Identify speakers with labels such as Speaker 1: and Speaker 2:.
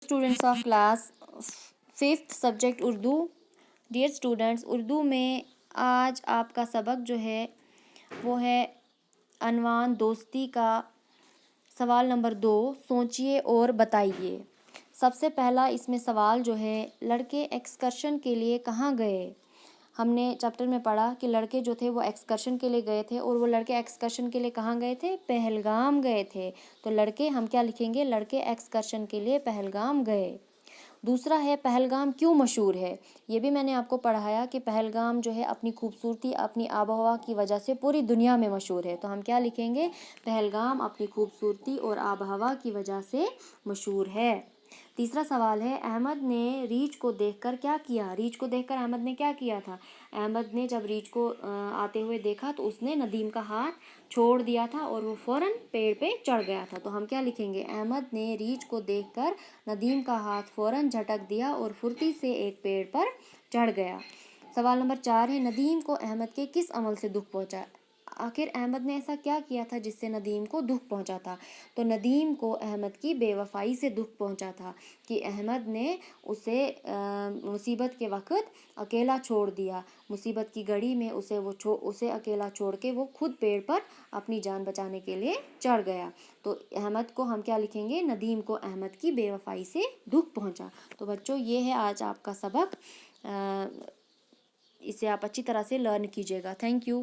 Speaker 1: students of class 5th subject Urdu. Dear students, Urdu میں آج آپ کا سبق جو ہے وہ ہے عنوان دوستی کا. سوال نمبر 2، سوچئے اور بتائیے. سب سے پہلا اس میں سوال جو ہے، لڑکے ایکسکرشن کے لیے کہاں گئے؟ ہم نے چیپٹر میں پڑھا کہ لڑکے جو تھے وہ ایکسکرشن کے لیے گئے تھے، اور وہ لڑکے ایکسکرشن کے لیے کہاں گئے تھے؟ پہلگام گئے تھے. تو لڑکے ہم کیا لکھیں گے؟ لڑکے ایکسکرشن کے لیے پہلگام گئے. دوسرا ہے پہلگام کیوں مشہور ہے؟ یہ بھی میں نے آپ کو پڑھایا کہ پہلگام جو ہے اپنی خوبصورتی، اپنی آب و ہوا کی وجہ سے پوری دنیا میں مشہور ہے. تو ہم کیا لکھیں گے؟ پہلگام اپنی خوبصورتی اور آب و ہوا کی وجہ سے مشہور ہے. تیسرا سوال ہے، احمد نے ریچھ کو دیکھ کر کیا کیا؟ ریچھ کو دیکھ کر احمد نے کیا کیا تھا؟ احمد نے جب ریچھ کو آتے ہوئے دیکھا تو اس نے ندیم کا ہاتھ چھوڑ دیا تھا اور وہ فوراً پیڑ پہ چڑھ گیا تھا. تو ہم کیا لکھیں گے؟ احمد نے ریچھ کو دیکھ کر ندیم کا ہاتھ فوراً جھٹک دیا اور پھرتی سے ایک پیڑ پر چڑھ گیا. سوال نمبر 4 ہے، ندیم کو احمد کے کس عمل سے دکھ پہنچا؟ آخر احمد نے ایسا کیا کیا تھا جس سے ندیم کو دکھ پہنچا تھا؟ تو ندیم کو احمد کی بے وفائی سے دکھ پہنچا تھا کہ احمد نے اسے مصیبت کے وقت اکیلا چھوڑ دیا. مصیبت کی گھڑی میں اسے اکیلا چھوڑ کے وہ خود پیڑ پر اپنی جان بچانے کے لیے چڑھ گیا. تو احمد کو ہم کیا لکھیں گے؟ ندیم کو احمد کی بے وفائی سے دکھ پہنچا. تو بچوں یہ ہے آج آپ کا سبق، اسے آپ اچھی طرح سے لرن کیجیے گا. Thank you.